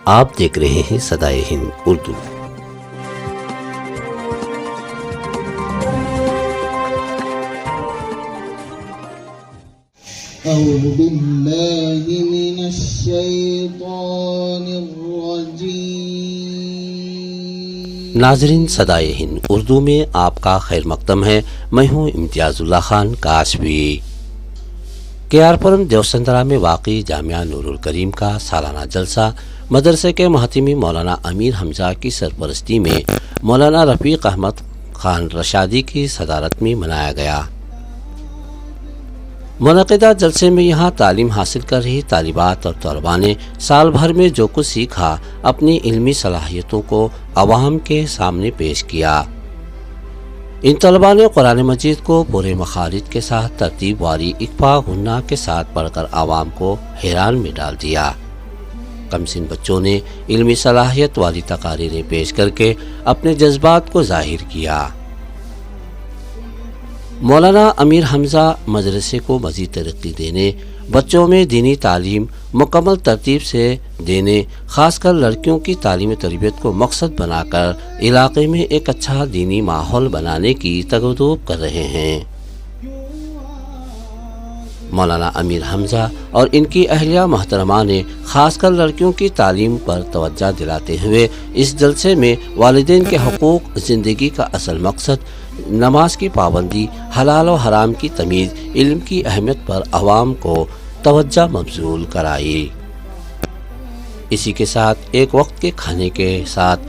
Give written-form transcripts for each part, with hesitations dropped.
آپ دیکھ رہے ہیں صدائے ہند اردو۔ اعوذ باللہ من الشیطان الرجیم۔ ناظرین، صدائے ہند اردو میں آپ کا خیر مقدم ہے۔ میں ہوں امتیاز اللہ خان کاشوی۔ KR پورم دیوسندرا میں واقع جامعہ نور الکریم کا سالانہ جلسہ مدرسے کے محتمی مولانا امیر حمزہ کی سرپرستی میں مولانا رفیق احمد خان رشادی کی صدارت میں منایا گیا۔ منعقدہ جلسے میں یہاں تعلیم حاصل کر رہی طالبات اور طلباء نے سال بھر میں جو کچھ سیکھا اپنی علمی صلاحیتوں کو عوام کے سامنے پیش کیا۔ ان طلباء نے قرآن مجید کو پورے مخارج کے ساتھ ترتیب واری اکفا غنہ کے ساتھ پڑھ کر عوام کو حیران میں ڈال دیا۔ کمسن بچوں نے علمی صلاحیت والی تقاریریں پیش کر کے اپنے جذبات کو ظاہر کیا۔ مولانا امیر حمزہ مدرسے کو مزید ترقی دینے، بچوں میں دینی تعلیم مکمل ترتیب سے دینے، خاص کر لڑکیوں کی تعلیم و تربیت کو مقصد بنا کر علاقے میں ایک اچھا دینی ماحول بنانے کی تگودوب کر رہے ہیں۔ مولانا امیر حمزہ اور ان کی اہلیہ محترمہ نے خاص کر لڑکیوں کی تعلیم پر توجہ دلاتے ہوئے اس جلسے میں والدین کے حقوق، زندگی کا اصل مقصد، نماز کی پابندی، حلال و حرام کی تمیز، علم کی اہمیت پر عوام کو توجہ مبذول کرائی۔ اسی کے ساتھ ایک وقت کے کھانے کے ساتھ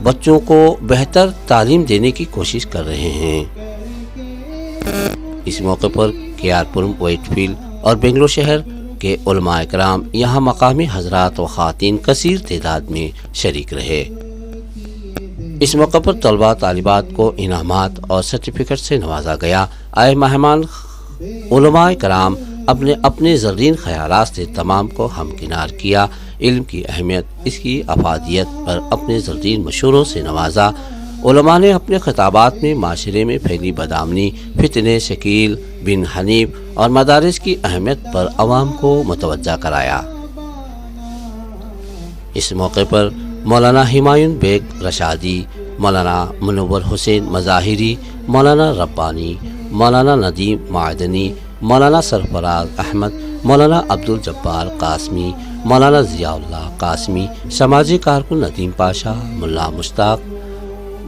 بچوں کو بہتر تعلیم دینے کی کوشش کر رہے ہیں۔ اس موقع پر KR پورم، وائٹ فیلڈ اور بنگلور شہر کے علماء کرام، یہاں مقامی حضرات و خواتین کثیر تعداد میں شریک رہے۔ اس موقع پر طلباء طالبات کو انعامات اور سرٹیفکیٹ سے نوازا گیا۔ آئے مہمان علماء کرام اپنے اپنے زرین خیالات سے تمام کو ہمکنار کیا، علم کی اہمیت، اس کی افادیت پر اپنے زرین مشوروں سے نوازا۔ علماء نے اپنے خطابات میں معاشرے میں پھیلی بدامنی، فتنے، شکیل بن حنیف اور مدارس کی اہمیت پر عوام کو متوجہ کرایا۔ اس موقع پر مولانا ہمایون بیگ رشادی، مولانا منور حسین مظاہری، مولانا ربانی، مولانا ندیم معدنی، مولانا سرفراز احمد، مولانا عبدالجبار قاسمی، مولانا ضیاء اللہ قاسمی، سماجی کارکن ندیم پاشا، ملا مشتاق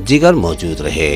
دیگر موجود رہے۔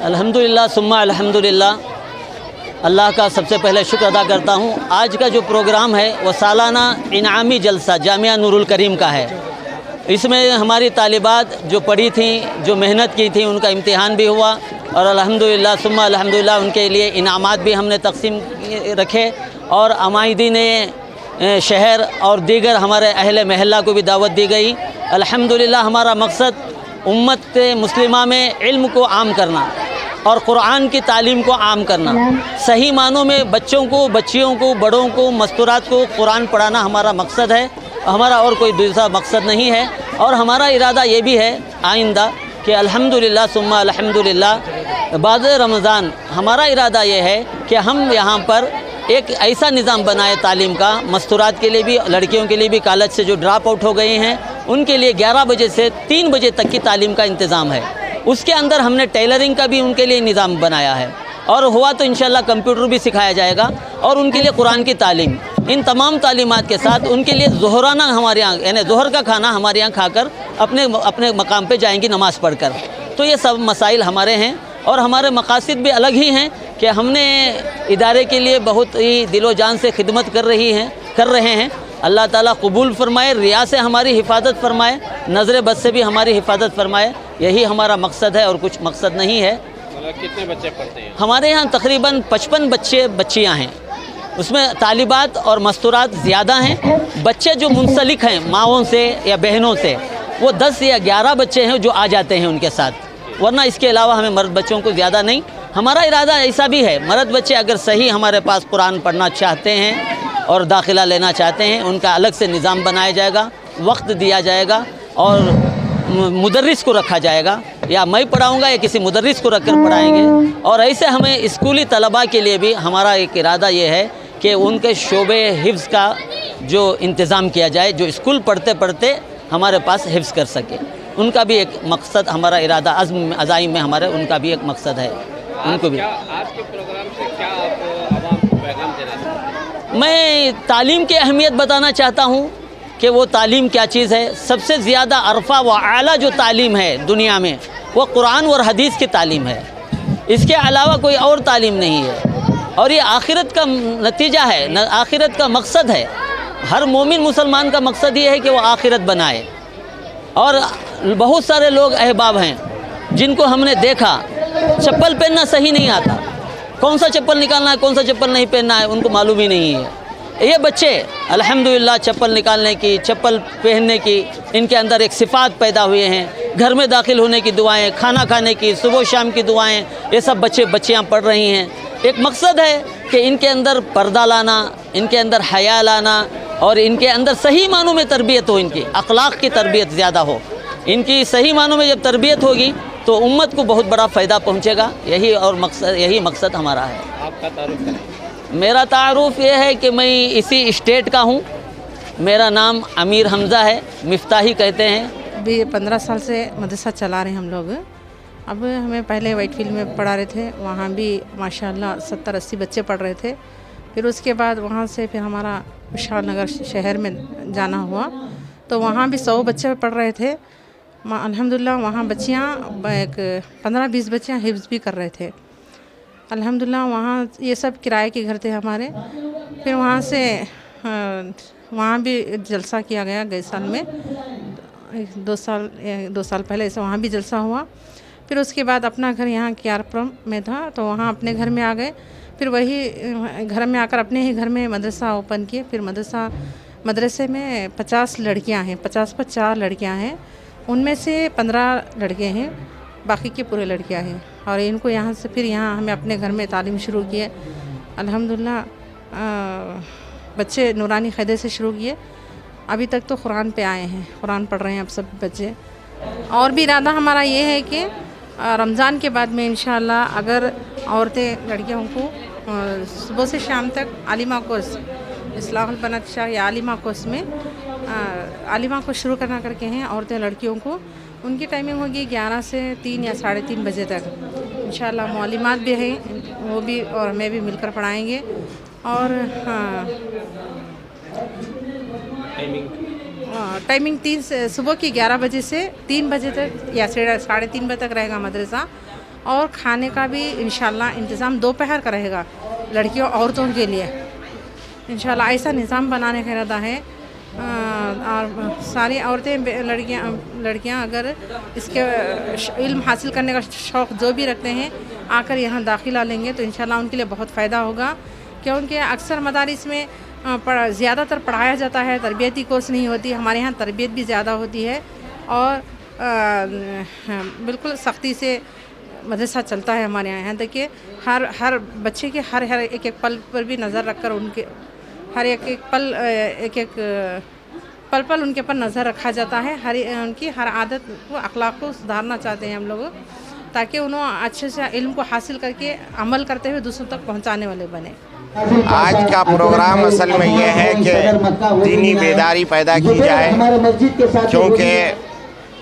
الحمدللہ ثم الحمدللہ، اللہ کا سب سے پہلے شکر ادا کرتا ہوں۔ آج کا جو پروگرام ہے وہ سالانہ انعامی جلسہ جامعہ نور الکریم کا ہے۔ اس میں ہماری طالبات جو پڑھی تھیں، جو محنت کی تھیں، ان کا امتحان بھی ہوا اور الحمدللہ ثم الحمدللہ ان کے لیے انعامات بھی ہم نے تقسیم رکھے، اور عمائدین شہر اور دیگر ہمارے اہل محلہ کو بھی دعوت دی گئی۔ الحمدللہ ہمارا مقصد امت مسلمہ میں علم کو عام کرنا اور قرآن کی تعلیم کو عام کرنا، صحیح معنوں میں بچوں کو، بچیوں کو، بڑوں کو، مستورات کو قرآن پڑھانا ہمارا مقصد ہے، ہمارا اور کوئی دوسرا مقصد نہیں ہے۔ اور ہمارا ارادہ یہ بھی ہے آئندہ کہ الحمدللہ ثم الحمدللہ بعد رمضان ہمارا ارادہ یہ ہے کہ ہم یہاں پر ایک ایسا نظام بنائے تعلیم کا، مستورات کے لیے بھی، لڑکیوں کے لیے بھی، کالج سے جو ڈراپ آؤٹ ہو گئے ہیں ان کے لیے 11 بجے سے 3 بجے تک کی تعلیم کا انتظام ہے۔ اس کے اندر ہم نے ٹیلرنگ کا بھی ان کے لیے نظام بنایا ہے، اور ہوا تو انشاءاللہ کمپیوٹر بھی سکھایا جائے گا، اور ان کے لیے قرآن کی تعلیم، ان تمام تعلیمات کے ساتھ ان کے لیے ظہرانہ ہمارے یہاں یعنی ظہر کا کھانا ہمارے یہاں کھا کر اپنے مقام پہ جائیں گی نماز پڑھ کر۔ تو یہ سب مسائل ہمارے ہیں، اور ہمارے مقاصد بھی الگ ہی ہیں کہ ہم نے ادارے کے لیے بہت ہی دل و جان سے خدمت کر رہے ہیں۔ اللہ تعالیٰ قبول فرمائے، ریا سے ہماری حفاظت فرمائے، نظر بد سے بھی ہماری حفاظت فرمائے، یہی ہمارا مقصد ہے اور کچھ مقصد نہیں ہے۔ کتنے بچے پڑھتے ہیں؟ ہمارے یہاں تقریباً 55 بچیاں ہیں، اس میں طالبات اور مستورات زیادہ ہیں۔ بچے جو منسلک ہیں ماؤں سے یا بہنوں سے، وہ 10 یا 11 بچے ہیں جو آ جاتے ہیں ان کے ساتھ، ورنہ اس کے علاوہ ہمیں مرد بچوں کو زیادہ نہیں۔ ہمارا ارادہ ایسا بھی ہے، مرد بچے اگر صحیح ہمارے پاس قرآن پڑھنا چاہتے ہیں اور داخلہ لینا چاہتے ہیں، ان کا الگ سے نظام بنایا جائے گا، وقت دیا جائے گا، اور مدرس کو رکھا جائے گا، یا میں پڑھاؤں گا یا کسی مدرس کو رکھ کر پڑھائیں گے۔ اور ایسے ہمیں اسکولی طلباء کے لیے بھی ہمارا ایک ارادہ یہ ہے کہ ان کے شعبے حفظ کا جو انتظام کیا جائے، جو اسکول پڑھتے پڑھتے ہمارے پاس حفظ کر سکے، ان کا بھی ایک مقصد، ہمارا ارادہ عزائم میں ہمارے ان کا بھی ایک مقصد ہے، ان کو بھی۔ آج کے پروگرام سے کیا آپ عوام کو پیغام دینا چاہتے ہیں؟ میں تعلیم کی اہمیت بتانا چاہتا ہوں کہ وہ تعلیم کیا چیز ہے۔ سب سے زیادہ عرفہ و اعلیٰ جو تعلیم ہے دنیا میں، وہ قرآن اور حدیث کی تعلیم ہے، اس کے علاوہ کوئی اور تعلیم نہیں ہے، اور یہ آخرت کا نتیجہ ہے، آخرت کا مقصد ہے۔ ہر مومن مسلمان کا مقصد یہ ہے کہ وہ آخرت بنائے۔ اور بہت سارے لوگ احباب ہیں جن کو ہم نے دیکھا چپل پہننا صحیح نہیں آتا، کون سا چپل نکالنا ہے کون سا چپل نہیں پہننا ہے ان کو معلوم ہی نہیں ہے۔ یہ بچے الحمدللہ چپل نکالنے کی، چپل پہننے کی، ان کے اندر ایک صفات پیدا ہوئے ہیں، گھر میں داخل ہونے کی دعائیں، کھانا کھانے کی، صبح و شام کی دعائیں، یہ سب بچیاں پڑھ رہی ہیں۔ ایک مقصد ہے کہ ان کے اندر پردہ لانا، ان کے اندر حیا لانا، اور ان کے اندر صحیح معنوں میں تربیت ہو، ان کی اخلاق کی تربیت زیادہ ہو۔ ان کی صحیح معنوں میں جب تربیت ہوگی تو امت کو بہت بڑا فائدہ پہنچے گا، یہی مقصد ہمارا ہے۔ آپ کا تعارف کریں۔ میرا تعارف یہ ہے کہ میں اسی اسٹیٹ کا ہوں، میرا نام امیر حمزہ ہے، مفتاحی کہتے ہیں۔ ابھی 15 سال سے مدرسہ چلا رہے ہیں ہم لوگ۔ اب ہمیں پہلے وائٹ فیلڈ میں پڑھا رہے تھے، وہاں بھی ماشاءاللہ 70-80 بچے پڑھ رہے تھے۔ پھر اس کے بعد وہاں سے پھر ہمارا وشال نگر شہر میں جانا ہوا، تو وہاں بھی 100 بچے پڑھ رہے تھے۔ الحمدللہ وہاں بچیاں 15-20 بچیاں حفظ بھی کر رہے تھے۔ الحمدللہ وہاں یہ سب کرائے کے گھر تھے ہمارے۔ پھر وہاں سے وہاں بھی جلسہ کیا گیا گئے سال میں، 2 سال پہلے سے وہاں بھی جلسہ ہوا۔ پھر اس کے بعد اپنا گھر یہاں کیارپورم میں تھا، تو وہاں اپنے گھر میں آ گئے۔ پھر وہی گھر میں آ کر اپنے ہی گھر میں مدرسہ اوپن کیے۔ پھر مدرسے میں 50 لڑکیاں ہیں، 50 پر 4 لڑکیاں ہیں، ان میں سے 15 لڑکے ہیں، باقی کے پورے لڑکیاں ہیں۔ اور ان کو یہاں سے پھر یہاں ہمیں اپنے گھر میں تعلیم شروع کیے۔ الحمدللہ بچے نورانی قاعدے سے شروع کیے، ابھی تک تو قرآن پہ آئے ہیں، قرآن پڑھ رہے ہیں اب سب بچے۔ اور بھی ارادہ ہمارا یہ ہے کہ رمضان کے بعد میں انشاءاللہ اگر عورتیں لڑکیوں کو صبح سے شام تک عالمہ کورس، اصلاح البنات شاہ یا عالمہ کورس میں عالمہ کو شروع کرنا کر کے ہیں عورتیں لڑکیوں کو، ان کی ٹائمنگ ہوگی 11 سے 3 یا 3:30 بجے تک۔ انشاءاللہ معلمات بھی ہیں، وہ بھی اور ہمیں بھی مل کر پڑھائیں گے۔ اور ٹائمنگ 3 سے صبح کی 11 بجے سے 3 بجے تک یا 3:30 بجے تک رہے گا مدرسہ۔ اور کھانے کا بھی انشاءاللہ انتظام دوپہر کا رہے گا لڑکیوں عورتوں کے لیے، انشاءاللہ ایسا نظام بنانے کا ارادہ ہے۔ اور ساری عورتیں لڑکیاں اگر اس کے علم حاصل کرنے کا شوق جو بھی رکھتے ہیں آ کر یہاں داخلہ لیں گے تو انشاءاللہ ان کے لیے بہت فائدہ ہوگا، کیونکہ اکثر مدارس میں زیادہ تر پڑھایا جاتا ہے، تربیتی کورس نہیں ہوتی۔ ہمارے یہاں تربیت بھی زیادہ ہوتی ہے اور بالکل سختی سے مدرسہ چلتا ہے ہمارے یہاں تک کہ ہر بچے کے ہر ایک پل پر بھی نظر رکھ کر ان کے ہر ایک پل ان کے پر نظر رکھا جاتا ہے۔ ان کی ہر عادت کو اخلاق کو سدھارنا چاہتے ہیں ہم لوگ، تاکہ انہوں اچھے سے علم کو حاصل کر کے عمل کرتے ہوئے دوسروں تک پہنچانے والے بنے۔ آج کا پروگرام اصل میں یہ ہے کہ دینی بیداری پیدا کی جائے، کیونکہ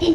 3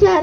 4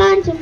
5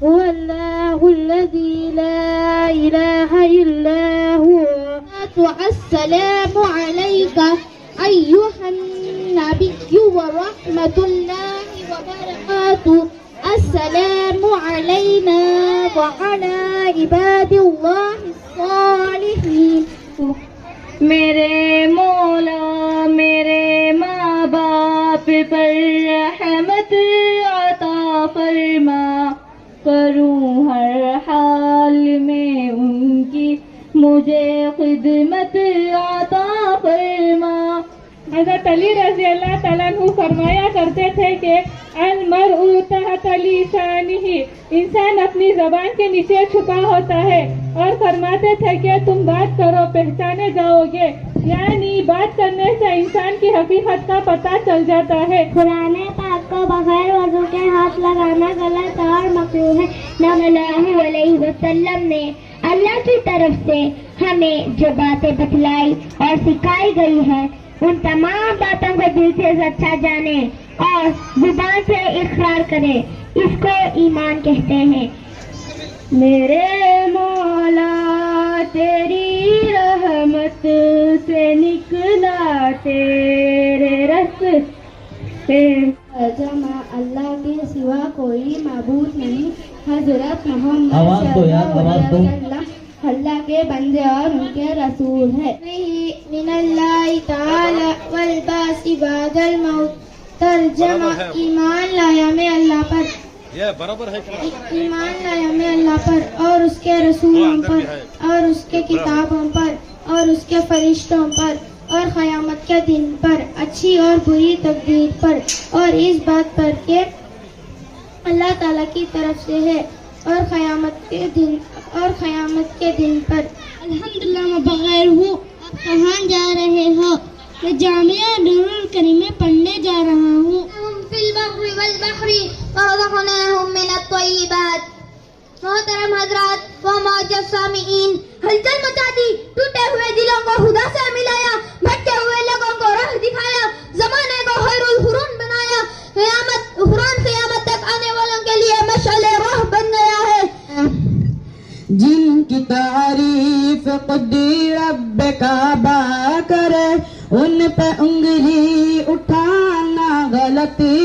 هو الله الذي لا إله إلا هو. السلام عليك أيها النبي ورحمة الله وبركاته. السلام علينا وعلى عباد الله الصالحين. میرے مولا میرے ماں باپ پر رحمت عطا فرما، کروں ہر حال میں ان کی مجھے خدمت عطا فرما. حضرت علی رضی اللہ تعالیٰ عنہ فرمایا کرتے تھے کہ المرء تحت لسانہ، انسان اپنی زبان کے نیچے چھپا ہوتا ہے، اور فرماتے تھے کہ تم بات کرو پہچانے جاؤ گے، یعنی بات کرنے سے انسان کی حقیقت کا پتہ چل جاتا ہے. قرآن پاک کو بغیر وضو کے ہاتھ لگانا غلط اور مکروہ ہے. نبی اللہ علیہ وسلم نے اللہ کی طرف سے ہمیں جو باتیں بتلائی اور سکھائی گئی ہیں ان تمام باتوں کو دل سے اچھا جانے اور زبان سے اقرار کرے، اس کو ایمان کہتے ہیں. میرے مولا تیری رحمت سے نکلا تیرے راستے. جمع اللہ کے سوا کوئی معبود نہیں، حضرت محمد صلی اللہ علیہ وسلم اللہ کے بندے اور ان کے رسول ہے. من اللہ تعالی والباس بعد الموت. ترجمہ ایمان لایا میں اللہ پر، ایمان لایا میں اللہ پر اور اس کے رسولوں پر اور اس کے کتابوں پر اور اس کے فرشتوں پر اور قیامت کے دن پر، اچھی اور بری تقدیر پر، اور اس بات پر کہ اللہ تعالیٰ کی طرف سے ہے، اور قیامت کے دن پر. الحمدللہ میں بغیر ہوں. آپ کہاں جا رہے ہو؟ میں جامعہ نور الکریم میں پڑھنے جا رہا ہوں. فی البر والبحر ورزقناہم من الطیبات. محترم حضرات و معزز سامعین، ہلچل مچا دی، ٹوٹے ہوئے دلوں کو خدا سے ملایا، بھٹکے ہوئے لوگوں کو راہ دکھایا، زمانے کو خیر القرون بنایا، قیامت تک آنے والوں کے لیے مشعل راہ بن گیا ہے. جن کی تعریف قدی رب کعبہ کرے ان پہ انگلی اٹھانا غلطی